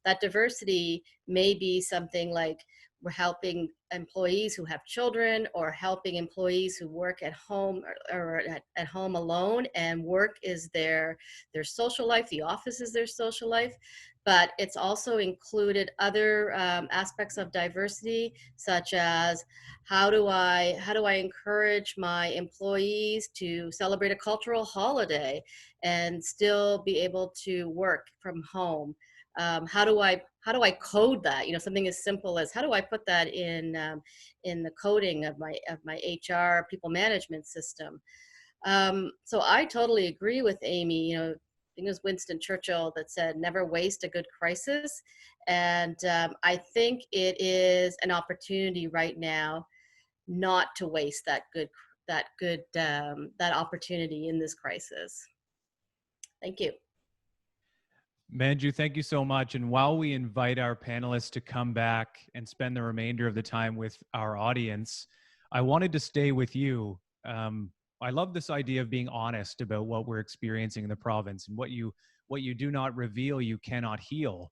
[SPEAKER 4] That diversity may be something like we're helping employees who have children, or helping employees who work at home or at home alone, and work is their social life, the office is their social life. But it's also included other aspects of diversity, such as how do I encourage my employees to celebrate a cultural holiday and still be able to work from home? How do I code that? You know, something as simple as how do I put that in the coding of my HR people management system? So I totally agree with Amy. You know, I think it was Winston Churchill that said, "Never waste a good crisis," and I think it is an opportunity right now not to waste that opportunity in this crisis. Thank you.
[SPEAKER 1] Manju, thank you so much. And while we invite our panelists to come back and spend the remainder of the time with our audience, I wanted to stay with you. I love this idea of being honest about what we're experiencing in the province, and what you do not reveal, you cannot heal.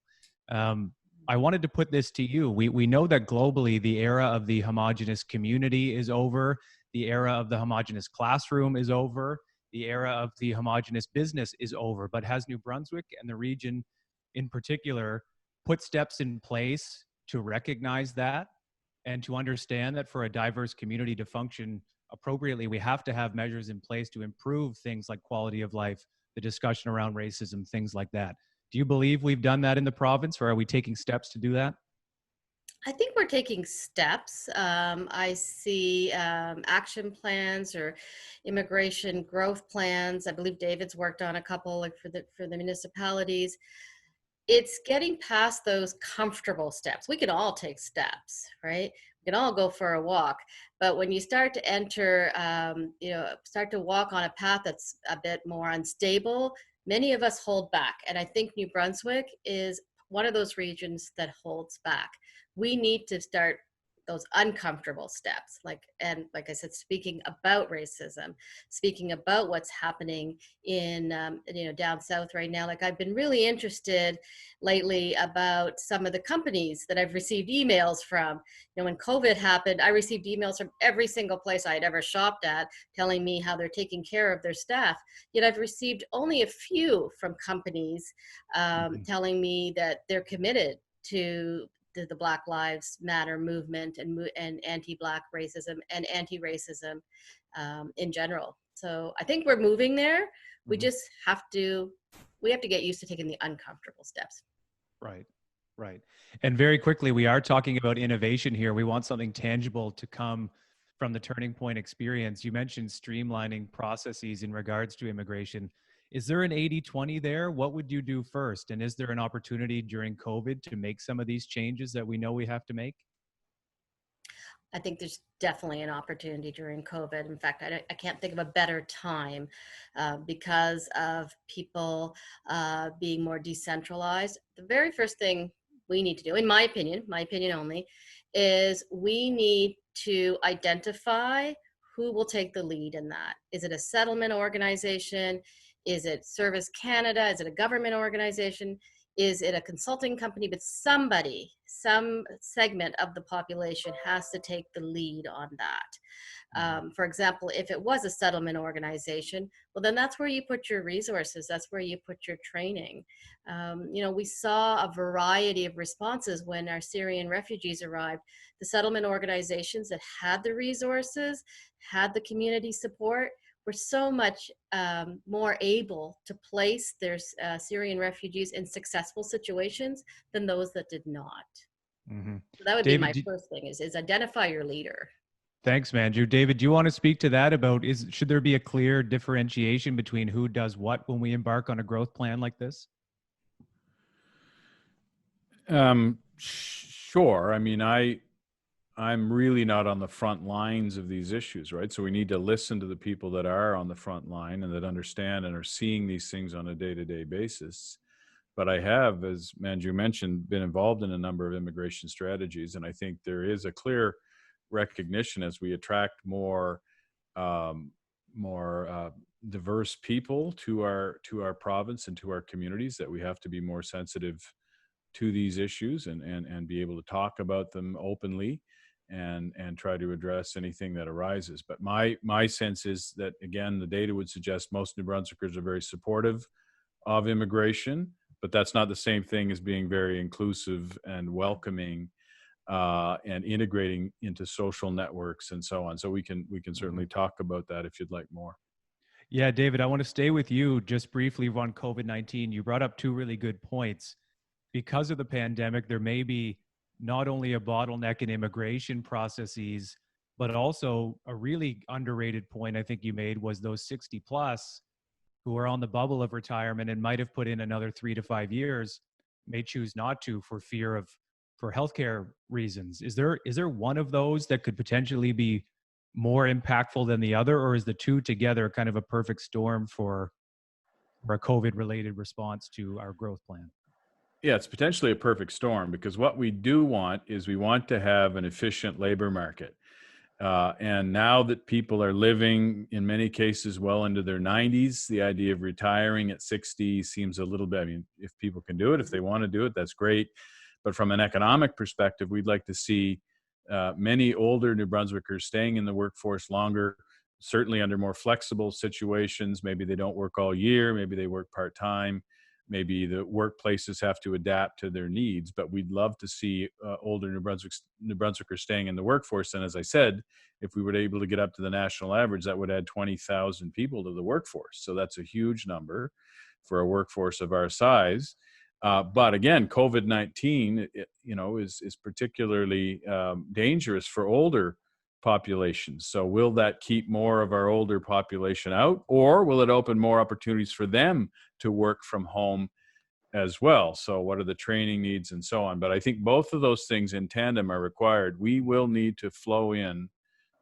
[SPEAKER 1] I wanted to put this to you. We know that globally, the era of the homogenous community is over. The era of the homogenous classroom is over. the era of the homogenous business is over, but has New Brunswick and the region in particular put steps in place to recognize that and to understand that for a diverse community to function appropriately, we have to have measures in place to improve things like quality of life, the discussion around racism, things like that? Do you believe we've done that in the province, or are we taking steps to do that?
[SPEAKER 4] I think we're taking steps. I see action plans or immigration growth plans. I believe David's worked on a couple, like for the municipalities. It's getting past those comfortable steps. We can all take steps, right? We can all go for a walk, but when you start to enter, start to walk on a path that's a bit more unstable, many of us hold back. And I think New Brunswick is one of those regions that holds back. We need to start those uncomfortable steps, like I said, speaking about racism, speaking about what's happening in down south right now. Like, I've been really interested lately about some of the companies that I've received emails from. When COVID happened, I received emails from every single place I'd ever shopped at telling me how they're taking care of their staff. Yet I've received only a few from companies telling me that they're committed to the Black Lives Matter movement and anti-Black racism and anti-racism in general. So I think we're moving there. We just have to get used to taking the uncomfortable steps.
[SPEAKER 1] Right. And very quickly, we are talking about innovation here. We want something tangible to come from the Turning Point experience. You mentioned streamlining processes in regards to immigration. Is there an 80-20 there? What would you do first? And is there an opportunity during COVID to make some of these changes that we know we have to make?
[SPEAKER 4] I think there's definitely an opportunity during COVID. In fact, I can't think of a better time because of people being more decentralized. The very first thing we need to do, in my opinion only, is we need to identify who will take the lead in that. Is it a settlement organization? Is it Service Canada? Is it a government organization? Is it a consulting company? But somebody, some segment of the population has to take the lead on that. For example, if it was a settlement organization, well, then that's where you put your resources. That's where you put your training. We saw a variety of responses when our Syrian refugees arrived. The settlement organizations that had the resources, had the community support, were so much more able to place their Syrian refugees in successful situations than those that did not. So that would be my first thing is identify your leader.
[SPEAKER 1] Thanks, Manju. David, do you want to speak to that about should there be a clear differentiation between who does what when we embark on a growth plan like this?
[SPEAKER 2] Sure. I mean, I'm really not on the front lines of these issues, right? So we need to listen to the people that are on the front line and that understand and are seeing these things on a day-to-day basis. But I have, as Manju mentioned, been involved in a number of immigration strategies, and I think there is a clear recognition as we attract more diverse people to our province and to our communities that we have to be more sensitive to these issues and be able to talk about them openly and try to address anything that arises. But my sense is that, again, the data would suggest most New Brunswickers are very supportive of immigration, but that's not the same thing as being very inclusive and welcoming and integrating into social networks and so on. So we can certainly talk about that if you'd like more.
[SPEAKER 1] Yeah, David, I want to stay with you just briefly on COVID-19. You brought up two really good points. Because of the pandemic, there may be not only a bottleneck in immigration processes, but also a really underrated point I think you made was those 60 plus who are on the bubble of retirement and might have put in another 3 to 5 years may choose not to for healthcare reasons. Is there one of those that could potentially be more impactful than the other, or is the two together kind of a perfect storm for a COVID-related response to our growth plan?
[SPEAKER 2] Yeah, it's potentially a perfect storm because what we do want is we want to have an efficient labor market. And now that people are living, in many cases, well into their 90s, the idea of retiring at 60 seems a little bit, I mean, if people can do it, if they want to do it, that's great. But from an economic perspective, we'd like to see many older New Brunswickers staying in the workforce longer, certainly under more flexible situations. Maybe they don't work all year, maybe they work part-time, maybe the workplaces have to adapt to their needs, but we'd love to see older New Brunswickers staying in the workforce. And as I said, if we were able to get up to the national average, that would add 20,000 people to the workforce. So that's a huge number for a workforce of our size. But again, COVID-19, is particularly dangerous for older populations. So will that keep more of our older population out, or will it open more opportunities for them to work from home as well? So what are the training needs and so on? But I think both of those things in tandem are required. We will need to flow in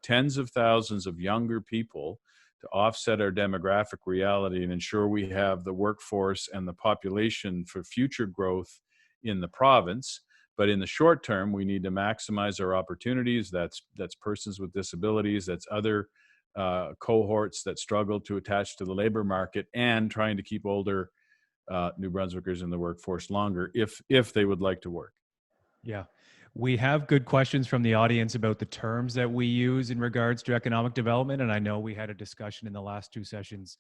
[SPEAKER 2] tens of thousands of younger people to offset our demographic reality and ensure we have the workforce and the population for future growth in the province. But in the short term, we need to maximize our opportunities. That's persons with disabilities, that's other cohorts that struggle to attach to the labor market, and trying to keep older New Brunswickers in the workforce longer if they would like to work.
[SPEAKER 1] Yeah. We have good questions from the audience about the terms that we use in regards to economic development. And I know we had a discussion in the last two sessions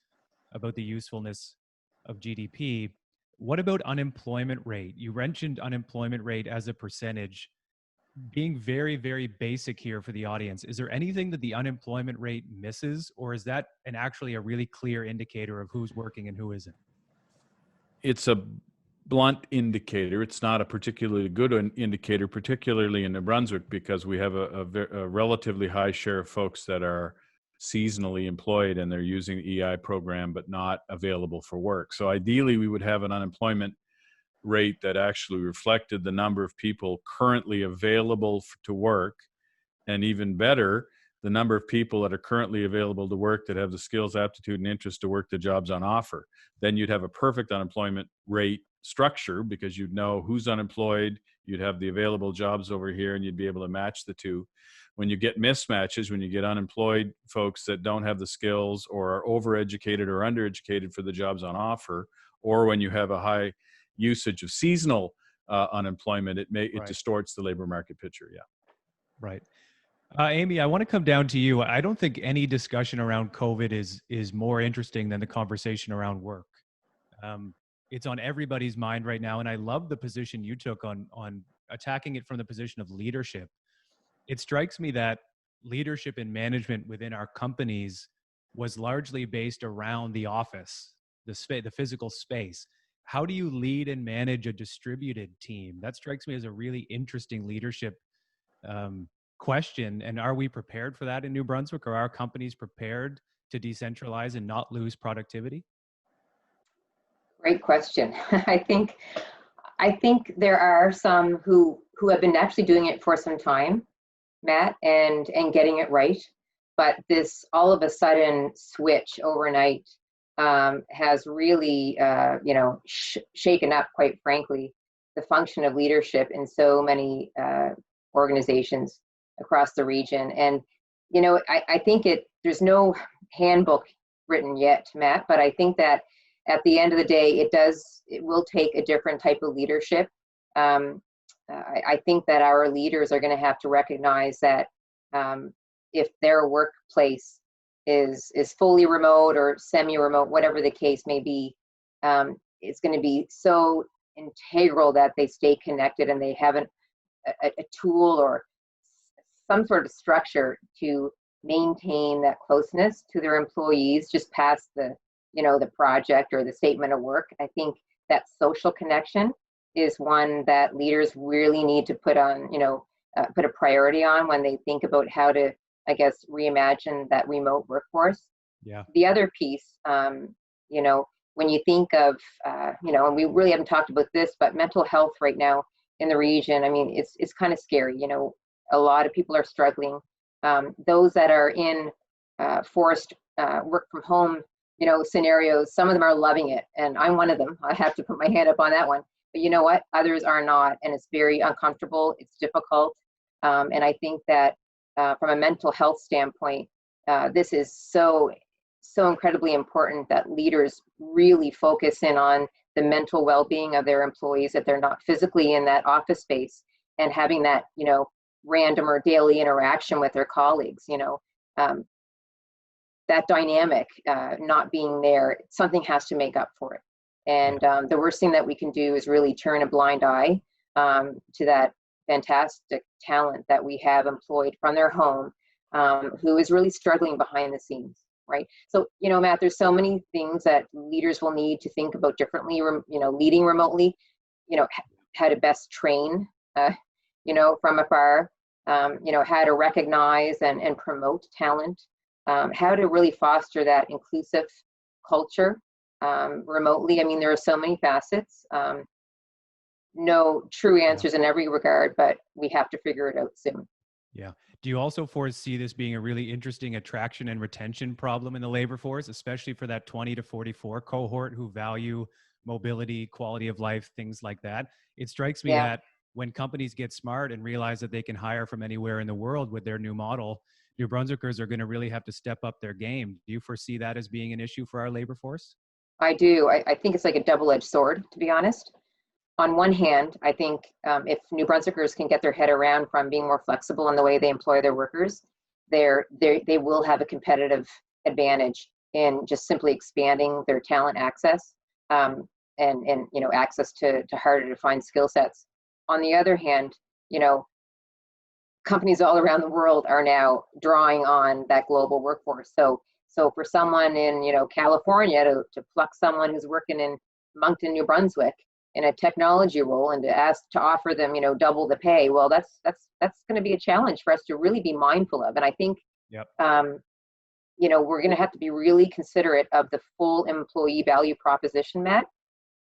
[SPEAKER 1] about the usefulness of GDP. What about unemployment rate? You mentioned unemployment rate as a percentage. Being very, very basic here for the audience, is there anything that the unemployment rate misses, or is that actually a really clear indicator of who's working and who isn't?
[SPEAKER 2] It's a blunt indicator. It's not a particularly good indicator, particularly in New Brunswick, because we have a relatively high share of folks that are seasonally employed and they're using the EI program but not available for work. So ideally, we would have an unemployment rate that actually reflected the number of people currently available to work, and even better, the number of people that are currently available to work that have the skills, aptitude, and interest to work the jobs on offer. Then you'd have a perfect unemployment rate structure, because you'd know who's unemployed, you'd have the available jobs over here, and you'd be able to match the two. When you get mismatches, when you get unemployed folks that don't have the skills or are overeducated or undereducated for the jobs on offer, or when you have a high usage of seasonal unemployment, it distorts the labor market picture. Yeah.
[SPEAKER 1] Right. Amy, I want to come down to you. I don't think any discussion around COVID is more interesting than the conversation around work. It's on everybody's mind right now, and I love the position you took on attacking it from the position of leadership. It strikes me that leadership and management within our companies was largely based around the office, the physical space. How do you lead and manage a distributed team? That strikes me as a really interesting leadership question. And are we prepared for that in New Brunswick? Are our companies prepared to decentralize and not lose productivity?
[SPEAKER 3] Great question. I think there are some who have been actually doing it for some time, Matt, and getting it right. But this all of a sudden switch overnight has really, shaken up, quite frankly, the function of leadership in so many organizations across the region. And, I think there's no handbook written yet, Matt, but I think that at the end of the day, it will take a different type of leadership. I think that our leaders are going to have to recognize that if their workplace is fully remote or semi-remote, whatever the case may be, it's going to be so integral that they stay connected and they have a tool or some sort of structure to maintain that closeness to their employees just past the project or the statement of work. I think that social connection is one that leaders really need to put a priority on when they think about how to, I guess, reimagine that remote workforce.
[SPEAKER 1] Yeah.
[SPEAKER 3] The other piece, when you think of, and we really haven't talked about this, but mental health right now in the region, I mean, it's kind of scary. A lot of people are struggling. Those that are in forced work from home, scenarios, some of them are loving it. And I'm one of them. I have to put my hand up on that one. But you know what? Others are not. And it's very uncomfortable. It's difficult. And I think that from a mental health standpoint, this is so incredibly important that leaders really focus in on the mental well-being of their employees, that they're not physically in that office space and having that, random or daily interaction with their colleagues. that dynamic not being there, something has to make up for it. And the worst thing that we can do is really turn a blind eye to that fantastic talent that we have employed from their home, who is really struggling behind the scenes, right? So, you know, Matt, there's so many things that leaders will need to think about differently, you know, leading remotely, you know, how to best train, you know, from afar, you know, how to recognize and promote talent, how to really foster that inclusive culture remotely. I mean, there are so many facets. No true answers in every regard, but we have to figure it out soon.
[SPEAKER 1] Yeah. Do you also foresee this being a really interesting attraction and retention problem in the labor force, especially for that 20 to 44 cohort who value mobility, quality of life, things like that? It strikes me
[SPEAKER 3] Yeah.
[SPEAKER 1] that when companies get smart and realize that they can hire from anywhere in the world with their new model, New Brunswickers are going to really have to step up their game. Do you foresee that as being an issue for our labor force?
[SPEAKER 3] I do. I think it's like a double-edged sword, to be honest. On one hand, I think if New Brunswickers can get their head around from being more flexible in the way they employ their workers, they will have a competitive advantage in just simply expanding their talent access and you know, access to harder to find skill sets. On the other hand, you know, companies all around the world are now drawing on that global workforce. So for someone in, you know, California to pluck someone who's working in Moncton, New Brunswick, in a technology role and to ask to offer them, you know, double the pay, well, that's going to be a challenge for us to really be mindful of. And I think, you know, we're going to have to be really considerate of the full employee value proposition, Matt,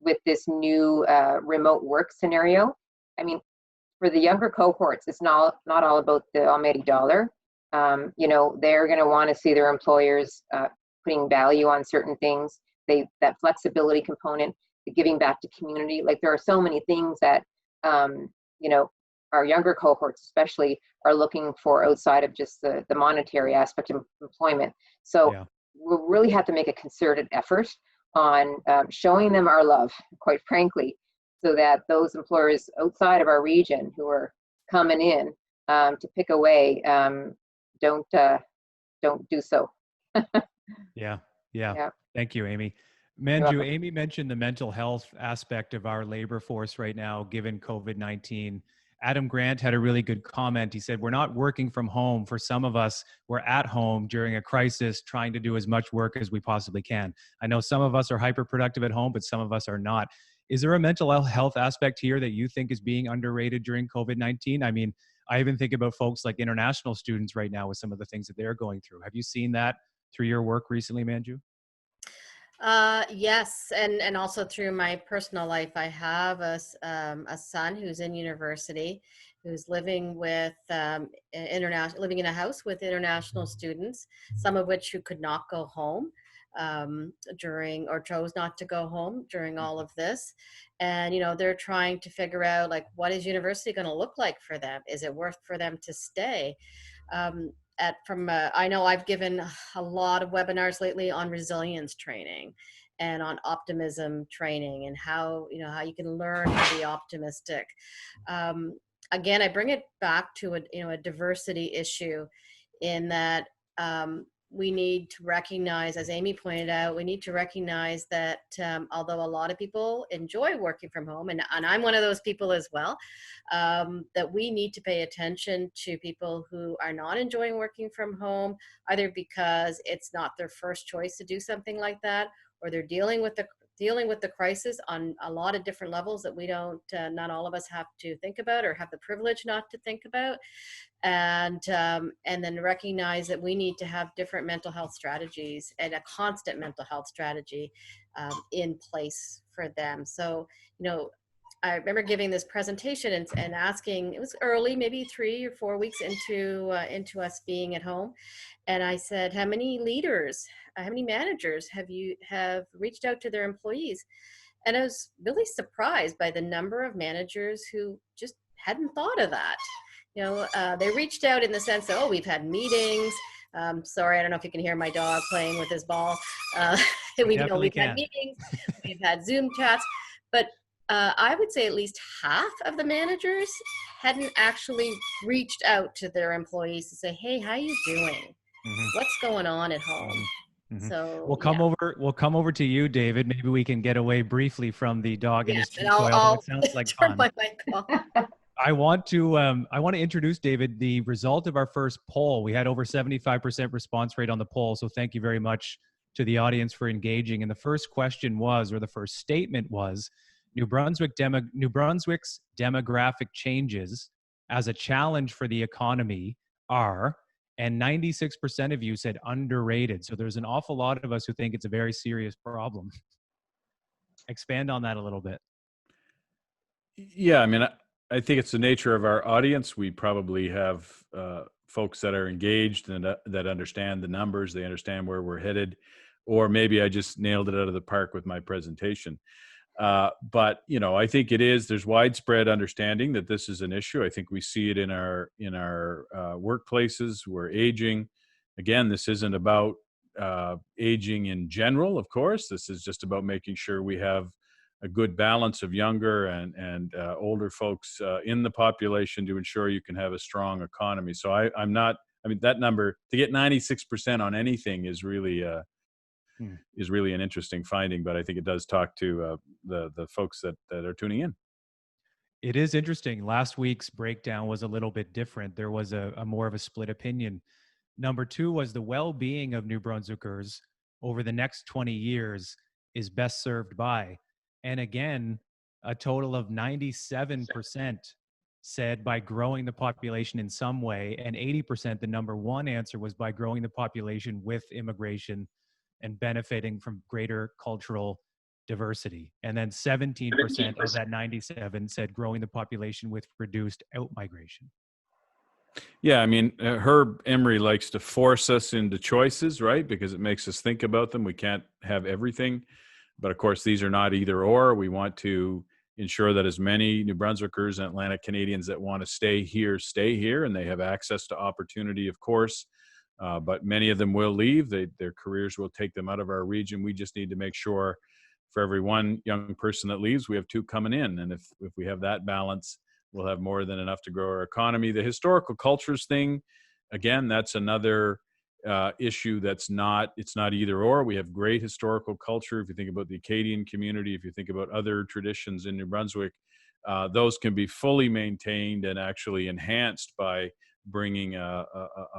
[SPEAKER 3] with this new remote work scenario. I mean, for the younger cohorts, it's not all about the almighty dollar. You know, they're going to want to see their employers putting value on certain things. That flexibility component, the giving back to community. Like, there are so many things that, you know, our younger cohorts especially are looking for outside of just the monetary aspect of employment. So we'll really have to make a concerted effort on showing them our love, quite frankly, so that those employers outside of our region who are coming in to pick away don't do so.
[SPEAKER 1] Yeah. Thank you, Amy. Manju, Amy mentioned the mental health aspect of our labor force right now, given COVID-19. Adam Grant had a really good comment. He said, we're not working from home. For some of us, we're at home during a crisis, trying to do as much work as we possibly can. I know some of us are hyper-productive at home, but some of us are not. Is there a mental health aspect here that you think is being underrated during COVID-19? I mean, I even think about folks like international students right now with some of the things that they're going through. Have you seen that through your work recently, Manju?
[SPEAKER 4] Yes, and also through my personal life, I have a son who's in university, who's living with living in a house with international students, some of which who could not go home during, or chose not to go home during all of this. And, you know, they're trying to figure out, like, what is university going to look like for them? Is it worth for them to stay? I know I've given a lot of webinars lately on resilience training and on optimism training, and how you can learn to be optimistic. Again, I bring it back to a diversity issue, in that we need to recognize, as Amy pointed out, we need to recognize that although a lot of people enjoy working from home, and I'm one of those people as well, that we need to pay attention to people who are not enjoying working from home, either because it's not their first choice to do something like that, or they're dealing with the crisis on a lot of different levels that we don't, not all of us have to think about, or have the privilege not to think about. And then recognize that we need to have different mental health strategies and a constant mental health strategy in place for them. So, you know, I remember giving this presentation and asking, it was early, maybe 3 or 4 weeks into us being at home. And I said, how many leaders, how many managers have reached out to their employees? And I was really surprised by the number of managers who just hadn't thought of that. You know, they reached out in the sense that, we've had meetings. Sorry, I don't know if you can hear my dog playing with his ball. We've had meetings, we've had Zoom chats, but I would say at least half of the managers hadn't actually reached out to their employees to say, hey, how you doing? What's going on at home?
[SPEAKER 1] Mhm.
[SPEAKER 4] So
[SPEAKER 1] We'll come over to you, David. Maybe we can get away briefly from the dog
[SPEAKER 4] yes,
[SPEAKER 1] industry
[SPEAKER 4] and
[SPEAKER 1] toy, although it
[SPEAKER 4] I'll
[SPEAKER 1] sounds like
[SPEAKER 4] turn
[SPEAKER 1] fun.
[SPEAKER 4] my mic off.
[SPEAKER 1] I want to introduce, David, the result of our first poll. We had over 75% response rate on the poll, so thank you very much to the audience for engaging. And the first question was, or the first statement was, New Brunswick's demographic changes as a challenge for the economy are, and 96% of you said underrated. So there's an awful lot of us who think it's a very serious problem. Expand on that a little bit.
[SPEAKER 2] Yeah, I mean, I think it's the nature of our audience. We probably have folks that are engaged and that understand the numbers. They understand where we're headed, or maybe I just nailed it out of the park with my presentation. But I think there's widespread understanding that this is an issue. I think we see it in our workplaces. We're aging. Again, this isn't about aging in general, of course. This is just about making sure we have a good balance of younger and older folks in the population to ensure you can have a strong economy. So I'm not. I mean, that number, to get 96% on anything is really an interesting finding. But I think it does talk to the folks that are tuning in.
[SPEAKER 1] It is interesting. Last week's breakdown was a little bit different. There was a more of a split opinion. Number two was the well-being of New Brunswickers over the next 20 years is best served by. And again, a total of 97% said by growing the population in some way, and 80%, the number one answer was by growing the population with immigration and benefiting from greater cultural diversity. And then 17% of that 97 said growing the population with reduced outmigration.
[SPEAKER 2] Yeah, I mean, Herb Emery likes to force us into choices, right? Because it makes us think about them. We can't have everything. But of course, these are not either or. We want to ensure that as many New Brunswickers and Atlantic Canadians that want to stay here, and they have access to opportunity, of course. But many of them will leave. Their careers will take them out of our region. We just need to make sure for every one young person that leaves, we have two coming in. And if we have that balance, we'll have more than enough to grow our economy. The historical cultures thing, again, that's another issue it's not either or. We have great historical culture. If you think about the Acadian community, if you think about other traditions in New Brunswick, those can be fully maintained and actually enhanced by bringing a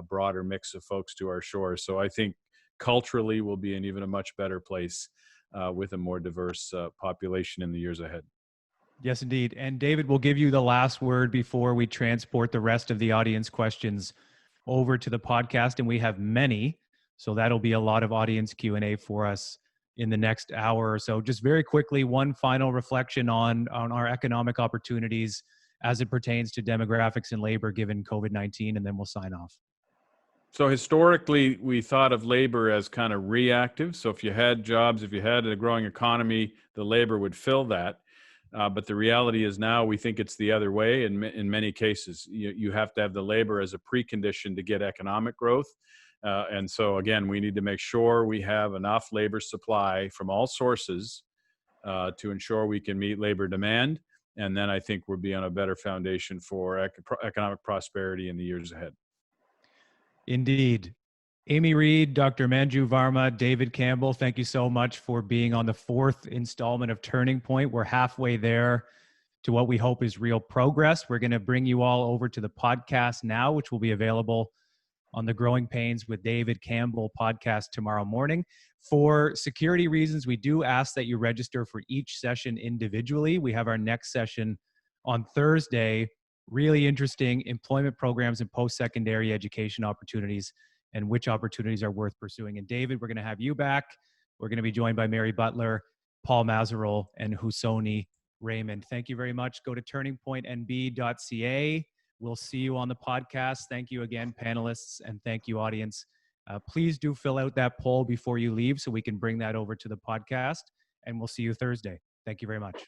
[SPEAKER 2] broader mix of folks to our shores. So I think culturally we'll be in even a much better place with a more diverse population in the years ahead.
[SPEAKER 1] Yes, indeed. And David, we'll give you the last word before we transport the rest of the audience questions over to the podcast. And we have many, so that'll be a lot of audience Q&A for us in the next hour or so. Just very quickly, one final reflection on our economic opportunities as it pertains to demographics and labor given COVID-19, and then we'll sign off.
[SPEAKER 2] So historically, we thought of labor as kind of reactive. So if you had jobs, if you had a growing economy, the labor would fill that. But the reality is now we think it's the other way. In many cases, you have to have the labor as a precondition to get economic growth. And so, again, we need to make sure we have enough labor supply from all sources to ensure we can meet labor demand. And then I think we'll be on a better foundation for economic prosperity in the years ahead.
[SPEAKER 1] Indeed. Amy Reed, Dr. Manju Varma, David Campbell, thank you so much for being on the fourth installment of Turning Point. We're halfway there to what we hope is real progress. We're going to bring you all over to the podcast now, which will be available on the Growing Pains with David Campbell podcast tomorrow morning. For security reasons, we do ask that you register for each session individually. We have our next session on Thursday. Really interesting employment programs and post-secondary education opportunities and which opportunities are worth pursuing. And David, we're going to have you back. We're going to be joined by Mary Butler, Paul Mazerol, and Husoni Raymond. Thank you very much. Go to turningpointnb.ca. We'll see you on the podcast. Thank you again, panelists, and thank you, audience. Please do fill out that poll before you leave so we can bring that over to the podcast, and we'll see you Thursday. Thank you very much.